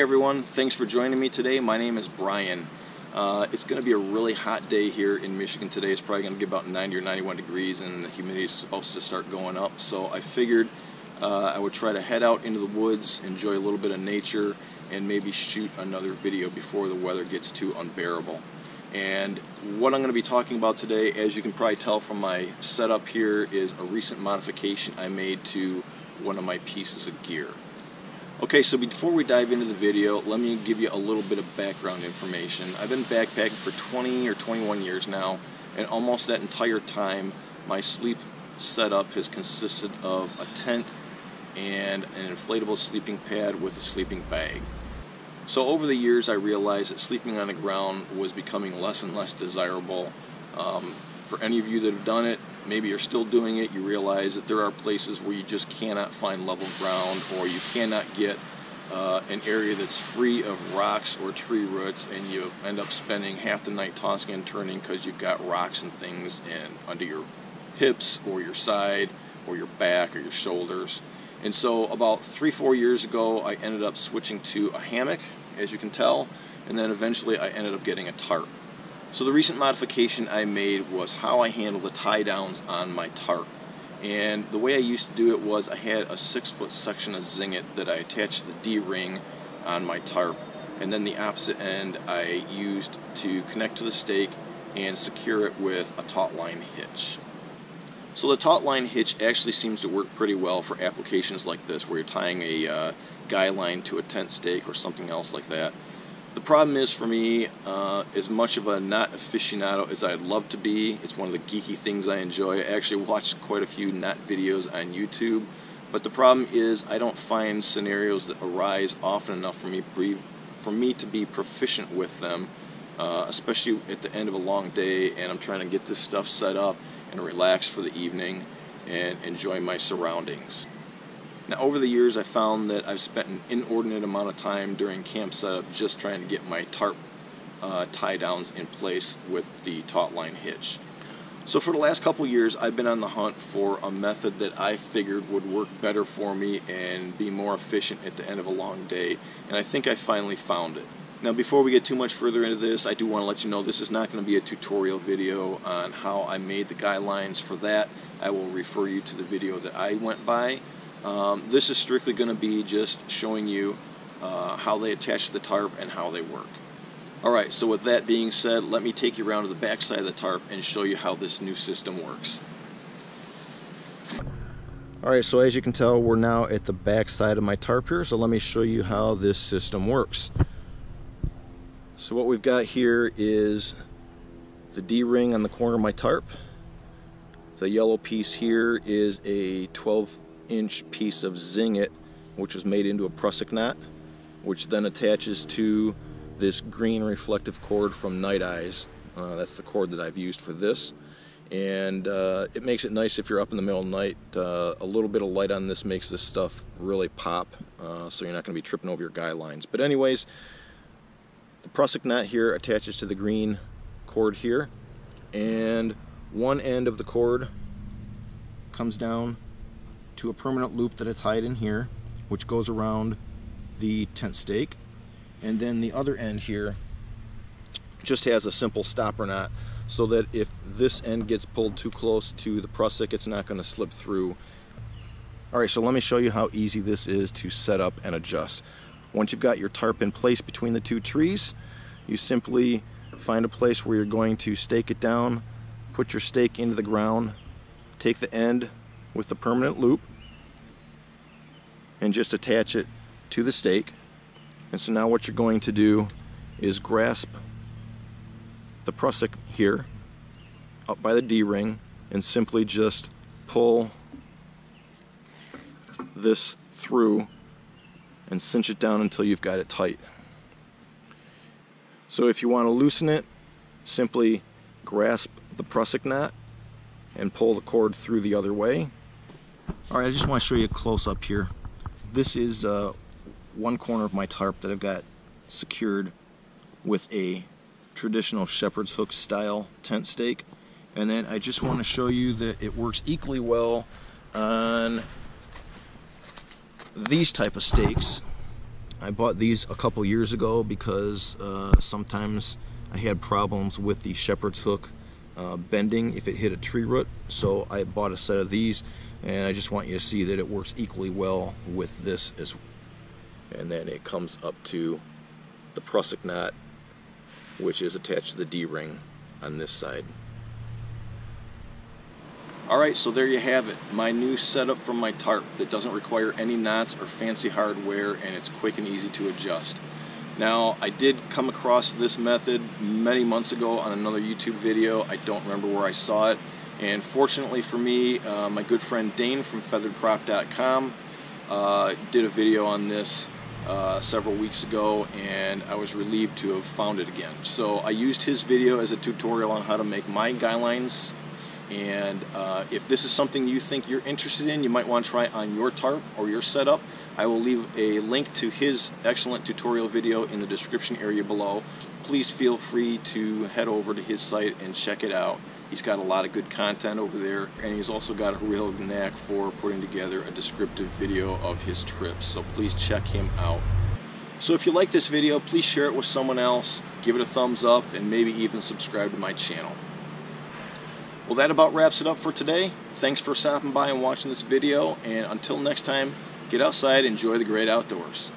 everyone, thanks for joining me today. My name is Brian. It's going to be a really hot day here in Michigan today. It's probably going to get about 90 or 91 degrees and the humidity is supposed to start going up. So I figured I would try to head out into the woods, enjoy a little bit of nature, and maybe shoot another video before the weather gets too unbearable. And what I'm going to be talking about today, as you can probably tell from my setup here, is a recent modification I made to one of my pieces of gear. Okay, so before we dive into the video, let me give you a little bit of background information. I've been backpacking for 20 or 21 years now, and almost that entire time my sleep setup has consisted of a tent and an inflatable sleeping pad with a sleeping bag. So over the years I realized that sleeping on the ground was becoming less and less desirable. For any of you that have done it, maybe you're still doing it, you realize that there are places where you just cannot find level ground, or you cannot get an area that's free of rocks or tree roots, and you end up spending half the night tossing and turning because you've got rocks and things under your hips or your side or your back or your shoulders. And so about 3-4 years ago I ended up switching to a hammock, as you can tell, and then eventually I ended up getting a tarp. So the recent modification I made was how I handle the tie downs on my tarp. And the way I used to do it was I had a 6-foot section of Zing-it that I attached to the D-ring on my tarp, and then the opposite end I used to connect to the stake and secure it with a taut line hitch. So the taut line hitch actually seems to work pretty well for applications like this, where you're tying a guy line to a tent stake or something else like that. The problem is, for me, as much of a knot aficionado as I'd love to be, it's one of the geeky things I enjoy. I actually watch quite a few knot videos on YouTube, but the problem is I don't find scenarios that arise often enough for me to be proficient with them, especially at the end of a long day and I'm trying to get this stuff set up and relax for the evening and enjoy my surroundings. Now, over the years I found that I've spent an inordinate amount of time during camp setup just trying to get my tarp tie downs in place with the taut line hitch. So for the last couple years I've been on the hunt for a method that I figured would work better for me and be more efficient at the end of a long day, and I think I finally found it. Now, before we get too much further into this, I do want to let you know this is not going to be a tutorial video on how I made the guy lines. For that, I will refer you to the video that I went by. This is strictly going to be just showing you how they attach to the tarp and how they work. Alright, so with that being said, let me take you around to the back side of the tarp and show you how this new system works. Alright, so as you can tell, we're now at the back side of my tarp here, so let me show you how this system works. So what we've got here is the D-ring on the corner of my tarp. The yellow piece here is a 12-inch piece of Zing-it, which is made into a prusik knot, which then attaches to this green reflective cord from Nite. That's the cord that I've used for this, and it makes it nice if you're up in the middle of the night. A little bit of light on this makes this stuff really pop, so you're not going to be tripping over your guy lines. But anyways, the prusik knot here attaches to the green cord here, and one end of the cord comes down to a permanent loop that I tied in here, which goes around the tent stake, and then the other end here just has a simple stopper knot, so that if this end gets pulled too close to the prusik, it's not going to slip through. Alright, so let me show you how easy this is to set up and adjust. Once you've got your tarp in place between the two trees, you simply find a place where you're going to stake it down, put your stake into the ground, take the end with the permanent loop, and just attach it to the stake. And so now what you're going to do is grasp the prusik here up by the D-ring and simply just pull this through and cinch it down until you've got it tight. So if you want to loosen it, simply grasp the prusik knot and pull the cord through the other way. Alright, I just want to show you a close-up here. This is one corner of my tarp that I've got secured with a traditional shepherd's hook style tent stake, and then I just want to show you that it works equally well on these type of stakes. I bought these a couple years ago because sometimes I had problems with the shepherd's hook bending if it hit a tree root, so I bought a set of these, and I just want you to see that it works equally well with this as well. And then it comes up to the prusik knot, which is attached to the D-ring on this side. Alright, so there you have it, my new setup from my tarp that doesn't require any knots or fancy hardware, and it's quick and easy to adjust. Now, I did come across this method many months ago on another YouTube video. I don't remember where I saw it, and fortunately for me, my good friend Dane from featheredprop.com did a video on this several weeks ago, and I was relieved to have found it again. So I used his video as a tutorial on how to make my guy lines. And if this is something you think you're interested in, you might want to try on your tarp or your setup, I will leave a link to his excellent tutorial video in the description area below. Please feel free to head over to his site and check it out. He's got a lot of good content over there, and he's also got a real knack for putting together a descriptive video of his trips, so please check him out. So if you like this video, please share it with someone else, give it a thumbs up, and maybe even subscribe to my channel. Well, that about wraps it up for today. Thanks for stopping by and watching this video, and until next time, get outside and enjoy the great outdoors.